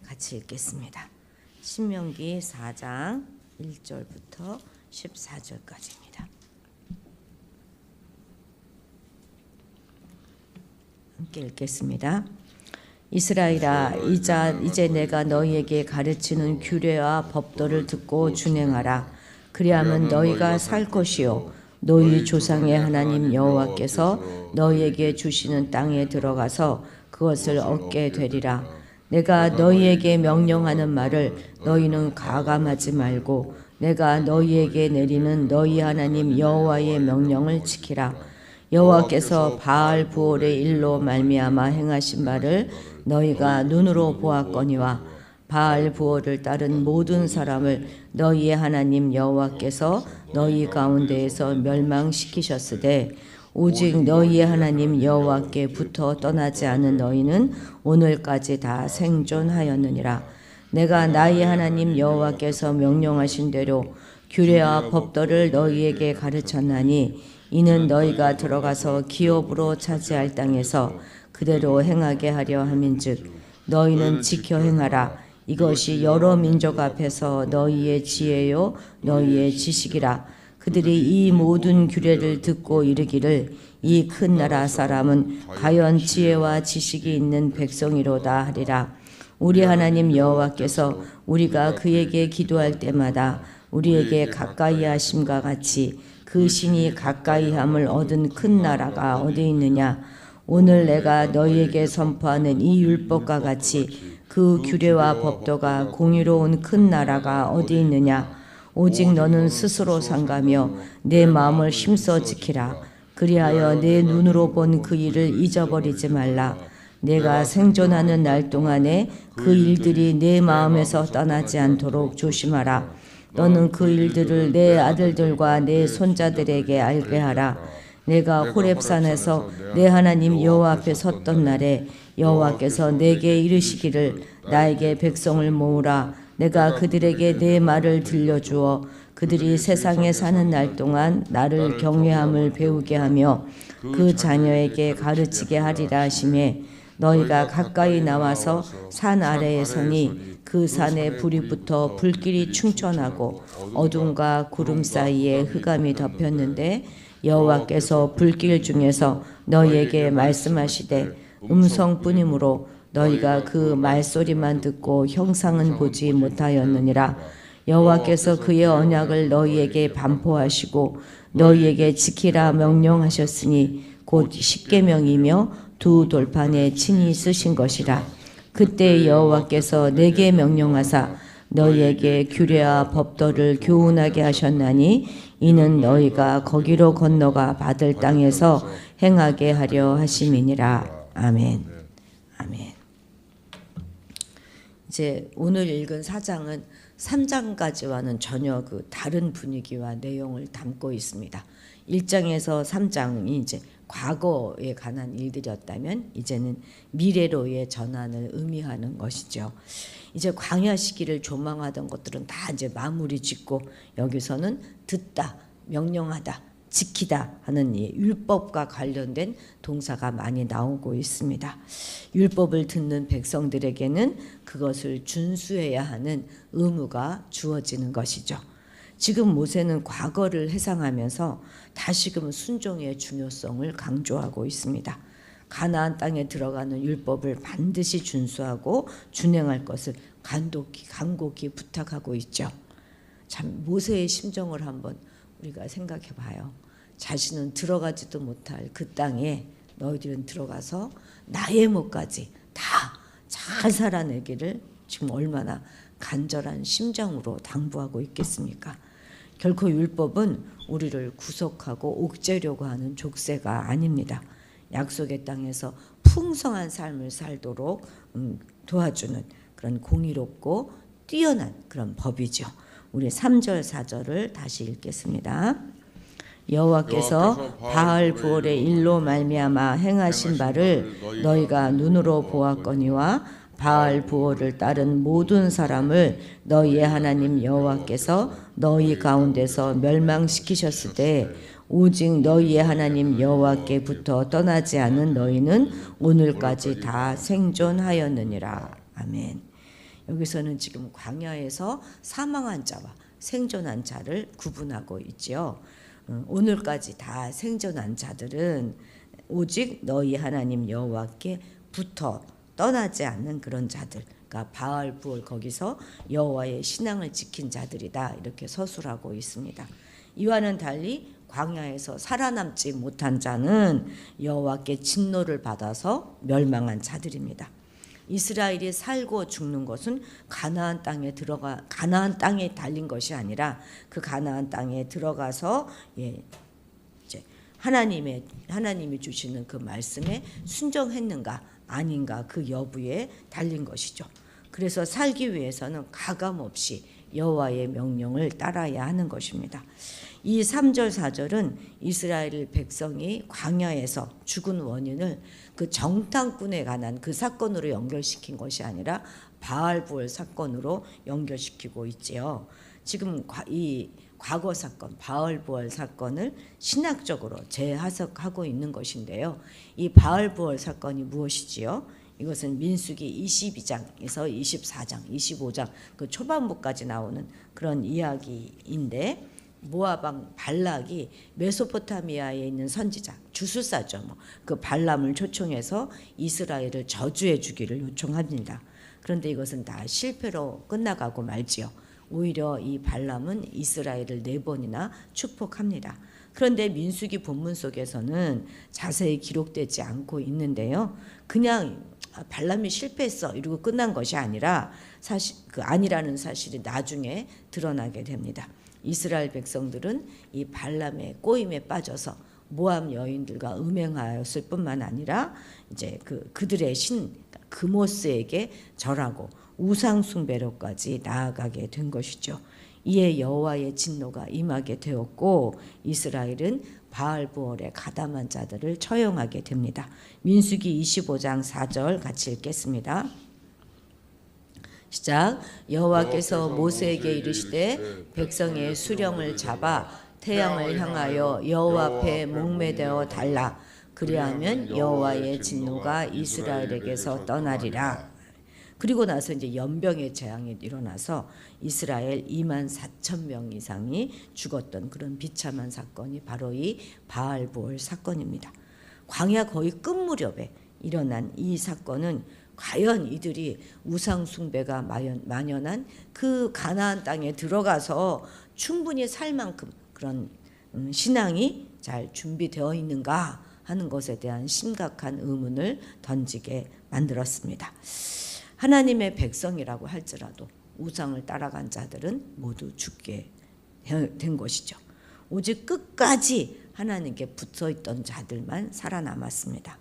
같이 읽겠습니다. 신명기 4장 1절부터 14절까지입니다. 함께 읽겠습니다. 이스라엘아, 이제 내가 너희에게 가르치는 규례와 법도를 듣고 준행하라. 그리하면 너희가 살 것이요 너희 조상의 하나님 여호와께서 너희에게 주시는 땅에 들어가서 그것을 얻게 되리라. 내가 너희에게 명령하는 말을 너희는 가감하지 말고 내가 너희에게 내리는 너희 하나님 여호와의 명령을 지키라. 여호와께서 바알 부올의 일로 말미암아 행하신 바를 너희가 눈으로 보았거니와 바알 부올을 따른 모든 사람을 너희의 하나님 여호와께서 너희 가운데에서 멸망시키셨으되 오직 너희의 하나님 여호와께 붙어 떠나지 않은 너희는 오늘까지 다 생존하였느니라. 내가 나의 하나님 여호와께서 명령하신 대로 규례와 법도를 너희에게 가르쳤나니 이는 너희가 들어가서 기업으로 차지할 땅에서 그대로 행하게 하려 함인즉 너희는 지켜 행하라. 이것이 여러 민족 앞에서 너희의 지혜요 너희의 지식이라. 그들이 이 모든 규례를 듣고 이르기를 이 큰 나라 사람은 과연 지혜와 지식이 있는 백성이로다 하리라. 우리 하나님 여호와께서 우리가 그에게 기도할 때마다 우리에게 가까이 하심과 같이 그 신이 가까이함을 얻은 큰 나라가 어디 있느냐. 오늘 내가 너희에게 선포하는 이 율법과 같이 그 규례와 법도가 공의로운 큰 나라가 어디 있느냐. 오직 너는 스스로 상가며 내 마음을 힘써 지키라. 그리하여 내 눈으로 본 그 일을 잊어버리지 말라. 내가 생존하는 날 동안에 그 일들이 내 마음에서 떠나지 않도록 조심하라. 너는 그 일들을 내 아들들과 내 손자들에게 알게 하라. 내가 호렙산에서 내 하나님 여호와 앞에 섰던 날에 여호와께서 내게 이르시기를 나에게 백성을 모으라. 내가 그들에게 내 말을 들려주어 그들이 세상에 사는 날 동안 나를 경외함을 배우게 하며 그 자녀에게 가르치게 하리라 하시매 너희가 가까이 나와서 산 아래에 서니 그 산에 불이 붙어 불길이 충천하고 어둠과 구름 사이에 흑암이 덮였는데 여호와께서 불길 중에서 너희에게 말씀하시되 음성뿐이므로 너희가 그 말소리만 듣고 형상은 보지 못하였느니라. 여호와께서 그의 언약을 너희에게 반포하시고 너희에게 지키라 명령하셨으니 곧 십계명이며 두 돌판에 친히 쓰신 것이라. 그때 여호와께서 내게 명령하사 너희에게 규례와 법도를 교훈하게 하셨나니 이는 너희가 거기로 건너가 받을 땅에서 행하게 하려 하심이니라. 아멘. 아멘. 이제 오늘 읽은 4장은 3장까지와는 전혀 그 다른 분위기와 내용을 담고 있습니다. 1장에서 3장이 이제 과거에 관한 일들이었다면 이제는 미래로의 전환을 의미하는 것이죠. 이제 광야 시기를 조망하던 것들은 다 이제 마무리 짓고 여기서는 듣다, 명령하다, 지키다 하는 이 율법과 관련된 동사가 많이 나오고 있습니다. 율법을 듣는 백성들에게는 그것을 준수해야 하는 의무가 주어지는 것이죠. 지금 모세는 과거를 회상하면서 다시금 순종의 중요성을 강조하고 있습니다. 가나안 땅에 들어가는 율법을 반드시 준수하고 준행할 것을 간곡히 부탁하고 있죠. 참 모세의 심정을 한번 우리가 생각해 봐요. 자신은 들어가지도 못할 그 땅에 너희들은 들어가서 나의 목까지 다 잘 살아내기를 지금 얼마나 간절한 심정으로 당부하고 있겠습니까? 결코 율법은 우리를 구속하고 옥죄려고 하는 족쇄가 아닙니다. 약속의 땅에서 풍성한 삶을 살도록 도와주는 그런 공의롭고 뛰어난 그런 법이죠. 우리 3절 4절을 다시 읽겠습니다. 여호와께서 바알 부올의 일로 말미암아 행하신 바를 너희가 눈으로 보았거니와 바알 부올을 따른 모든 사람을 너희의 하나님 여호와께서 너희 가운데서 멸망시키셨으되 오직 너희의 하나님 여호와께 붙어 떠나지 않은 너희는 오늘까지 다 생존하였느니라. 아멘. 여기서는 지금 광야에서 사망한 자와 생존한 자를 구분하고 있지요. 오늘까지 다 생존한 자들은 오직 너희 하나님 여호와께 붙어 떠나지 않는 그런 자들, 그러니까 바알 부올 거기서 여호와의 신앙을 지킨 자들이다, 이렇게 서술하고 있습니다. 이와는 달리 광야에서 살아남지 못한 자는 여호와께 진노를 받아서 멸망한 자들입니다. 이스라엘이 살고 죽는 것은 가나안 땅에 달린 것이 아니라 그 가나안 땅에 들어가서 이제 하나님이 주시는 그 말씀에 순종했는가 아닌가 그 여부에 달린 것이죠. 그래서 살기 위해서는 가감없이 여호와의 명령을 따라야 하는 것입니다. 이 3절 4절은 이스라엘 백성이 광야에서 죽은 원인을 그 정탐꾼에 관한 그 사건으로 연결시킨 것이 아니라 바알부올 사건으로 연결시키고 있지요. 지금 이 과거 사건 바알부올 사건을 신학적으로 재해석하고 있는 것인데요. 이 바알부올 사건이 무엇이지요? 이것은 민수기 22장에서 24장, 25장 그 초반부까지 나오는 그런 이야기인데, 모압 왕 발락이 메소포타미아에 있는 선지자 주술사죠. 그 발람을 초청해서 이스라엘을 저주해 주기를 요청합니다. 그런데 이것은 다 실패로 끝나가고 말지요. 오히려 이 발람은 이스라엘을 4번이나 축복합니다. 그런데 민수기 본문 속에서는 자세히 기록되지 않고 있는데요. 그냥 발람이 실패했어 이러고 끝난 것이 아니라 아니라는 사실이 나중에 드러나게 됩니다. 이스라엘 백성들은 이 발람의 꼬임에 빠져서 모압 여인들과 음행하였을 뿐만 아니라 이제 그들의 신 그모스에게 절하고 우상 숭배로까지 나아가게 된 것이죠. 이에 여호와의 진노가 임하게 되었고 이스라엘은 바알부올에 가담한 자들을 처형하게 됩니다. 민수기 25장 4절 같이 읽겠습니다. 시작. 여호와께서 모세에게 이르시되 백성의 수령을 잡아 태양을 향하여 여호와 앞에 목매되어 달라. 그리하면 여호와의 진노가 이스라엘에게서 떠나리라. 그리고 나서 이제 연병의 재앙이 일어나서 이스라엘 2만 4천 명 이상이 죽었던 그런 비참한 사건이 바로 이 바알부올 사건입니다. 광야 거의 끝 무렵에 일어난 이 사건은 과연 이들이 우상 숭배가 만연한 그 가나안 땅에 들어가서 충분히 살 만큼 그런 신앙이 잘 준비되어 있는가 하는 것에 대한 심각한 의문을 던지게 만들었습니다. 하나님의 백성이라고 할지라도 우상을 따라간 자들은 모두 죽게 된 것이죠. 오직 끝까지 하나님께 붙어있던 자들만 살아남았습니다.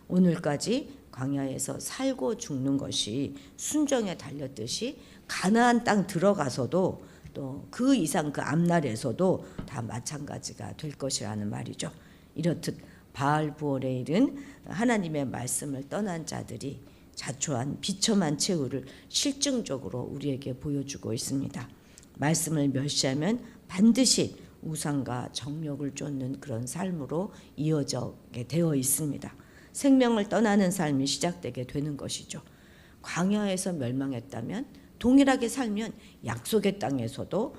오늘까지 광야에서 살고 죽는 것이 순종에 달렸듯이 가나안 땅 들어가서도 또 그 이상 그 앞날에서도 다 마찬가지가 될 것이라는 말이죠. 이렇듯 바알부올에 이른 하나님의 말씀을 떠난 자들이 자초한 비참한 최후를 실증적으로 우리에게 보여주고 있습니다. 말씀을 멸시하면 반드시 우상과 정욕을 쫓는 그런 삶으로 이어지게 되어 있습니다. 생명을 떠나는 삶이 시작되게 되는 것이죠. 광야에서 멸망했다면 동일하게 살면 약속의 땅에서도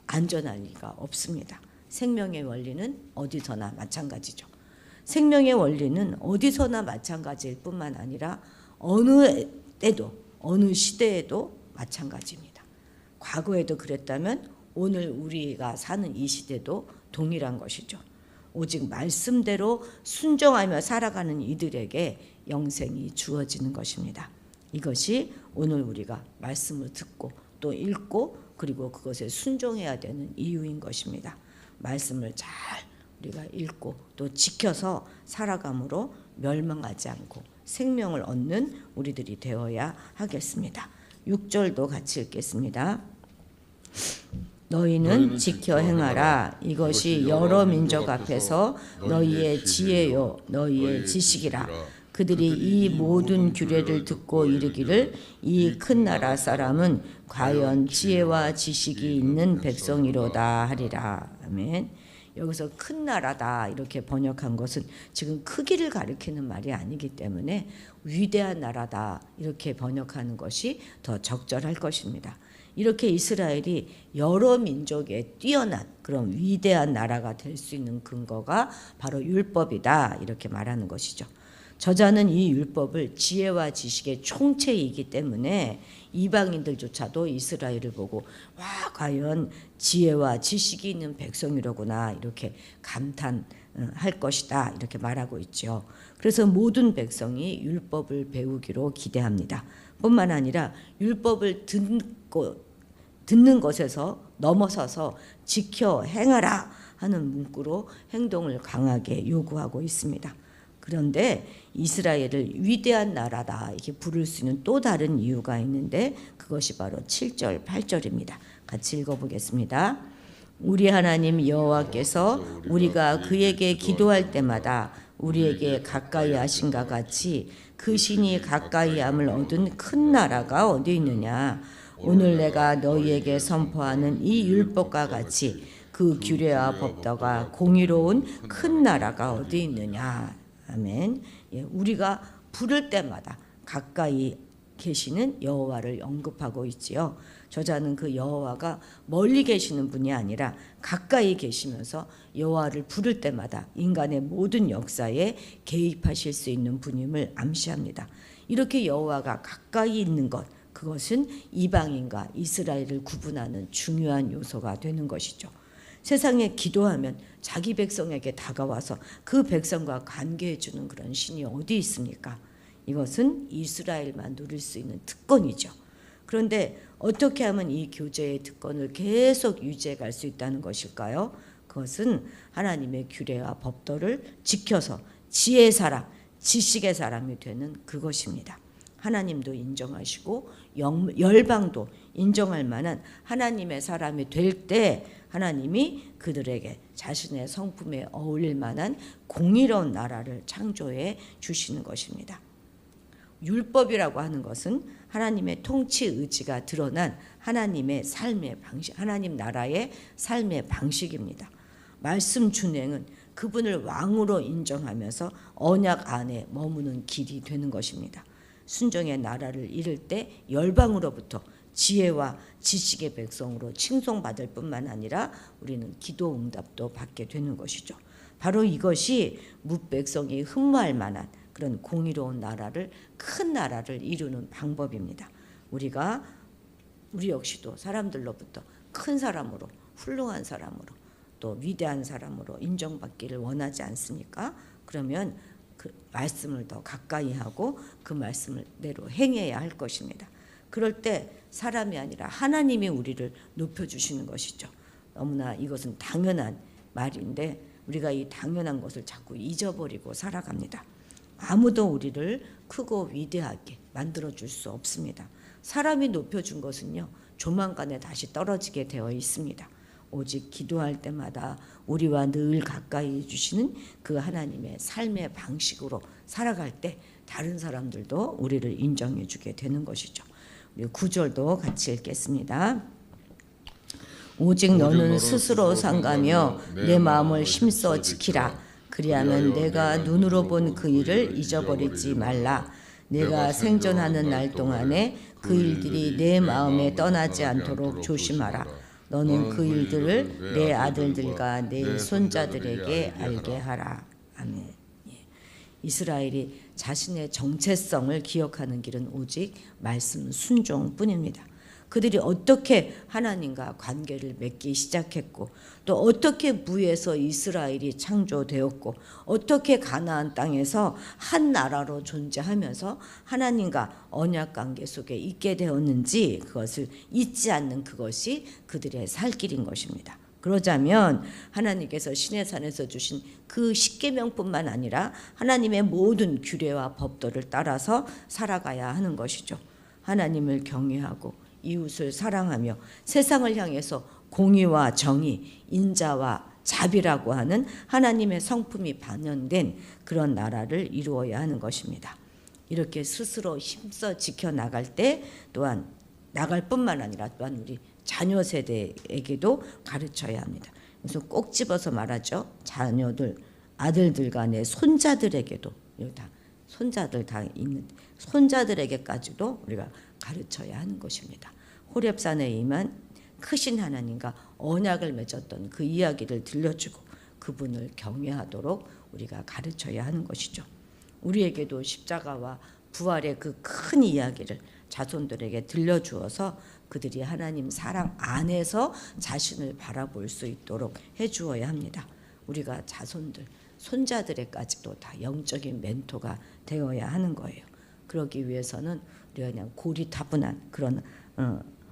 안전할 리가 없습니다. 생명의 원리는 어디서나 마찬가지죠. 생명의 원리는 어디서나 마찬가지일 뿐만 아니라 어느 때도 어느 시대에도 마찬가지입니다. 과거에도 그랬다면 오늘 우리가 사는 이 시대도 동일한 것이죠. 오직 말씀대로 순종하며 살아가는 이들에게 영생이 주어지는 것입니다. 이것이 오늘 우리가 말씀을 듣고 또 읽고 그리고 그것에 순종해야 되는 이유인 것입니다. 말씀을 잘 우리가 읽고 또 지켜서 살아감으로 멸망하지 않고 생명을 얻는 우리들이 되어야 하겠습니다. 6절도 같이 읽겠습니다. 너희는 지켜 행하라. 이것이 여러 민족 앞에서 너희의 지혜요 너희의 지식이라. 그들이 이 모든 규례를 듣고 이르기를 이 큰 나라 사람은 과연 지혜와 지식이 있는 백성이로다 하리라. 아멘. 여기서 큰 나라다 이렇게 번역한 것은 지금 크기를 가리키는 말이 아니기 때문에 위대한 나라다 이렇게 번역하는 것이 더 적절할 것입니다. 이렇게 이스라엘이 여러 민족에 뛰어난 그런 위대한 나라가 될 수 있는 근거가 바로 율법이다 이렇게 말하는 것이죠. 저자는 이 율법을 지혜와 지식의 총체이기 때문에 이방인들조차도 이스라엘을 보고 와 과연 지혜와 지식이 있는 백성이로구나 이렇게 감탄할 것이다 이렇게 말하고 있죠. 그래서 모든 백성이 율법을 배우기로 기대합니다. 뿐만 아니라 율법을 듣는 것에서 넘어서서 지켜 행하라 하는 문구로 행동을 강하게 요구하고 있습니다. 그런데 이스라엘을 위대한 나라다 이렇게 부를 수 있는 또 다른 이유가 있는데 그것이 바로 7절, 8절입니다. 같이 읽어보겠습니다. 우리 하나님 여호와께서 우리가 그에게 기도할 때마다 우리에게 가까이 하신가 같이 그 신이 가까이 함을 얻은 큰 나라가 어디 있느냐. 오늘 내가 너희에게 선포하는 이 율법과 같이 그 규례와 법도가 공의로운 큰 나라가 어디 있느냐. 아멘. 예, 우리가 부를 때마다 가까이 계시는 여호와를 언급하고 있지요. 저자는 그 여호와가 멀리 계시는 분이 아니라 가까이 계시면서 여호와를 부를 때마다 인간의 모든 역사에 개입하실 수 있는 분임을 암시합니다. 이렇게 여호와가 가까이 있는 것, 그것은 이방인과 이스라엘을 구분하는 중요한 요소가 되는 것이죠. 세상에 기도하면 자기 백성에게 다가와서 그 백성과 관계해 주는 그런 신이 어디 있습니까? 이것은 이스라엘만 누릴 수 있는 특권이죠. 그런데 어떻게 하면 이 교제의 특권을 계속 유지해 갈 수 있다는 것일까요? 그것은 하나님의 규례와 법도를 지켜서 지혜의 사람, 지식의 사람이 되는 그것입니다. 하나님도 인정하시고 열방도 인정할 만한 하나님의 사람이 될 때 하나님이 그들에게 자신의 성품에 어울릴 만한 공의로운 나라를 창조해 주시는 것입니다. 율법이라고 하는 것은 하나님의 통치 의지가 드러난 하나님의 삶의 방식, 하나님 나라의 삶의 방식입니다. 말씀 준행은 그분을 왕으로 인정하면서 언약 안에 머무는 길이 되는 것입니다. 순종의 나라를 이룰 때 열방으로부터 지혜와 지식의 백성으로 칭송받을 뿐만 아니라 우리는 기도 응답도 받게 되는 것이죠. 바로 이것이 뭇백성이 흠모할 만한 그런 공의로운 나라를, 큰 나라를 이루는 방법입니다. 우리 역시도 사람들로부터 큰 사람으로, 훌륭한 사람으로, 또 위대한 사람으로 인정받기를 원하지 않습니까? 그러면 그 말씀을 더 가까이 하고 그 말씀을 대로 행해야 할 것입니다. 그럴 때 사람이 아니라 하나님이 우리를 높여주시는 것이죠. 너무나 이것은 당연한 말인데 우리가 이 당연한 것을 자꾸 잊어버리고 살아갑니다. 아무도 우리를 크고 위대하게 만들어줄 수 없습니다. 사람이 높여준 것은요, 조만간에 다시 떨어지게 되어 있습니다. 오직 기도할 때마다 우리와 늘 가까이 해주시는 그 하나님의 삶의 방식으로 살아갈 때 다른 사람들도 우리를 인정해 주게 되는 것이죠. 우리 9절도 같이 읽겠습니다. 오직 너는 스스로 상가며 내 마음을 힘써 지키라. 그리하면 내가 눈으로 본 그 일을 잊어버리지 말라. 내가 생존하는 날 동안에 그 일들이 내 마음에 떠나지 않도록 조심하라. 너는 그 일들을 내 아들들과 내 손자들에게 알게 하라. 아멘. 이스라엘이 자신의 정체성을 기억하는 길은 오직 말씀 순종뿐입니다. 그들이 어떻게 하나님과 관계를 맺기 시작했고 또 어떻게 무에서 이스라엘이 창조되었고 어떻게 가나안 땅에서 한 나라로 존재하면서 하나님과 언약 관계 속에 있게 되었는지 그것을 잊지 않는 그것이 그들의 살 길인 것입니다. 그러자면 하나님께서 시내산에서 주신 그 십계명뿐만 아니라 하나님의 모든 규례와 법도를 따라서 살아가야 하는 것이죠. 하나님을 경외하고 이웃을 사랑하며 세상을 향해서 공의와 정의, 인자와 자비라고 하는 하나님의 성품이 반영된 그런 나라를 이루어야 하는 것입니다. 이렇게 스스로 힘써 지켜나갈 때 또한 나갈 뿐만 아니라 또한 우리 자녀 세대에게도 가르쳐야 합니다. 그래서 꼭 집어서 말하죠. 자녀들, 아들들 간의 손자들에게도, 여기 다 손자들 다 있는 손자들에게까지도 우리가 가르쳐야 하는 것입니다. 호렙산에 임한 크신 하나님과 언약을 맺었던 그 이야기를 들려주고 그분을 경외하도록 우리가 가르쳐야 하는 것이죠. 우리에게도 십자가와 부활의 그 큰 이야기를 자손들에게 들려주어서 그들이 하나님 사랑 안에서 자신을 바라볼 수 있도록 해주어야 합니다. 우리가 자손들, 손자들에까지도 다 영적인 멘토가 되어야 하는 거예요. 그러기 위해서는 우리가 그냥 고리타분한 그런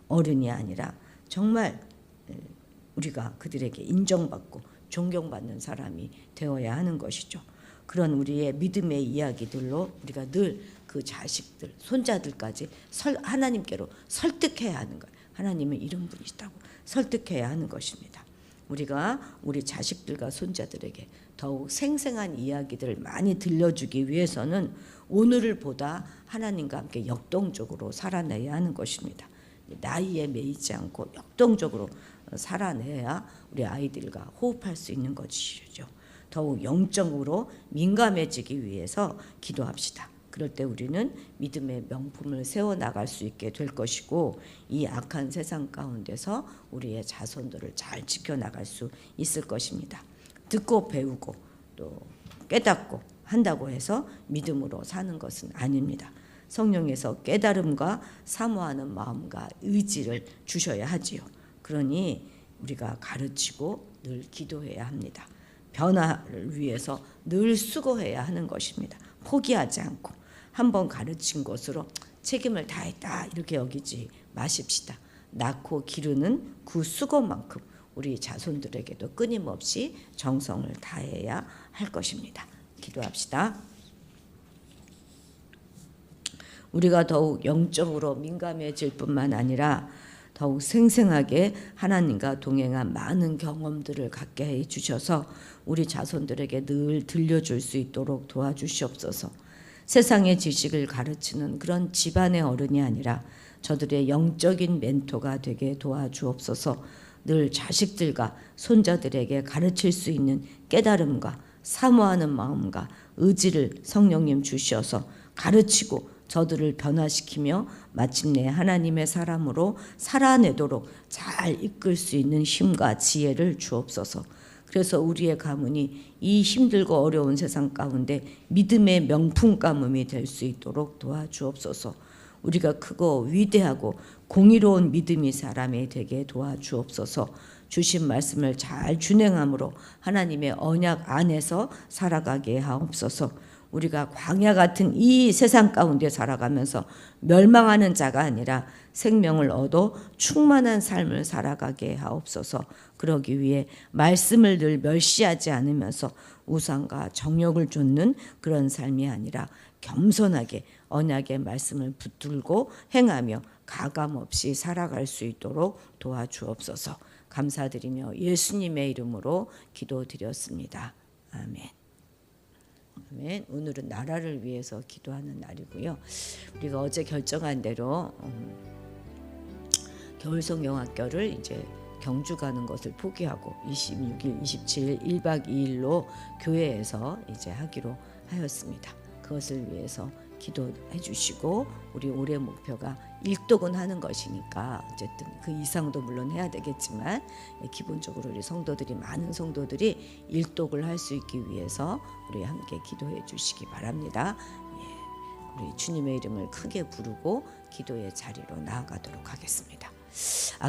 어른이 아니라 정말 우리가 그들에게 인정받고 존경받는 사람이 되어야 하는 것이죠. 그런 우리의 믿음의 이야기들로 우리가 늘 그 자식들, 손자들까지 하나님께로 설득해야 하는 거예요. 하나님은 이런 분이시다고 설득해야 하는 것입니다. 우리가 우리 자식들과 손자들에게 더욱 생생한 이야기들을 많이 들려주기 위해서는 오늘을 보다 하나님과 함께 역동적으로 살아내야 하는 것입니다. 나이에 매이지 않고 역동적으로 살아내야 우리 아이들과 호흡할 수 있는 것이죠. 더욱 영적으로 민감해지기 위해서 기도합시다. 그럴 때 우리는 믿음의 명품을 세워나갈 수 있게 될 것이고 이 악한 세상 가운데서 우리의 자손들을 잘 지켜나갈 수 있을 것입니다. 듣고 배우고 또 깨닫고 한다고 해서 믿음으로 사는 것은 아닙니다. 성령에서 깨달음과 사모하는 마음과 의지를 주셔야 하지요. 그러니 우리가 가르치고 늘 기도해야 합니다. 변화를 위해서 늘 수고해야 하는 것입니다. 포기하지 않고 한번 가르친 것으로 책임을 다했다 이렇게 여기지 마십시다. 낳고 기르는 그 수고만큼 우리 자손들에게도 끊임없이 정성을 다해야 할 것입니다. 기도합시다. 우리가 더욱 영적으로 민감해질 뿐만 아니라 더욱 생생하게 하나님과 동행한 많은 경험들을 갖게 해주셔서 우리 자손들에게 늘 들려줄 수 있도록 도와주시옵소서. 세상의 지식을 가르치는 그런 집안의 어른이 아니라 저들의 영적인 멘토가 되게 도와주옵소서. 늘 자식들과 손자들에게 가르칠 수 있는 깨달음과 사모하는 마음과 의지를 성령님 주셔서 가르치고 저들을 변화시키며 마침내 하나님의 사람으로 살아내도록 잘 이끌 수 있는 힘과 지혜를 주옵소서. 그래서 우리의 가문이 이 힘들고 어려운 세상 가운데 믿음의 명품 가문이 될 수 있도록 도와주옵소서. 우리가 크고 위대하고 공의로운 믿음이 사람이 되게 도와주옵소서. 주신 말씀을 잘 준행함으로 하나님의 언약 안에서 살아가게 하옵소서. 우리가 광야 같은 이 세상 가운데 살아가면서 멸망하는 자가 아니라 생명을 얻어 충만한 삶을 살아가게 하옵소서. 그러기 위해 말씀을 늘 멸시하지 않으면서 우상과 정욕을 좇는 그런 삶이 아니라 겸손하게 언약의 말씀을 붙들고 행하며 가감없이 살아갈 수 있도록 도와주옵소서. 감사드리며 예수님의 이름으로 기도드렸습니다. 아멘. 아멘. 오늘은 나라를 위해서 기도하는 날이고요. 우리가 어제 결정한 대로 겨울송영학교를 이제 경주 가는 것을 포기하고 26일, 27일 1박 2일로 교회에서 이제 하기로 하였습니다. 그것을 위해서 기도해 주시고 우리 올해 목표가 일독은 하는 것이니까 어쨌든 그 이상도 물론 해야 되겠지만 기본적으로 우리 성도들이 많은 성도들이 일독을 할 수 있기 위해서 우리 함께 기도해 주시기 바랍니다. 우리 주님의 이름을 크게 부르고 기도의 자리로 나아가도록 하겠습니다.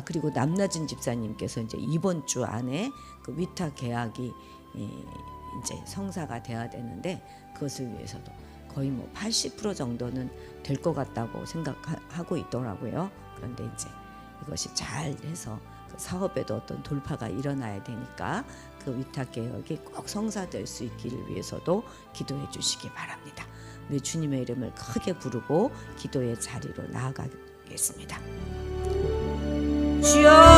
그리고 남나진 집사님께서 이제 이번 주 안에 그 위탁 계약이 이제 성사가 돼야 되는데 그것을 위해서도 거의 80% 정도는 될 것 같다고 생각하고 있더라고요. 그런데 이제 이것이 잘 해서 그 사업에도 어떤 돌파가 일어나야 되니까 그 위탁 계약이 꼭 성사될 수 있기를 위해서도 기도해 주시기 바랍니다. 우리 주님의 이름을 크게 부르고 기도의 자리로 나아가겠습니다. 주여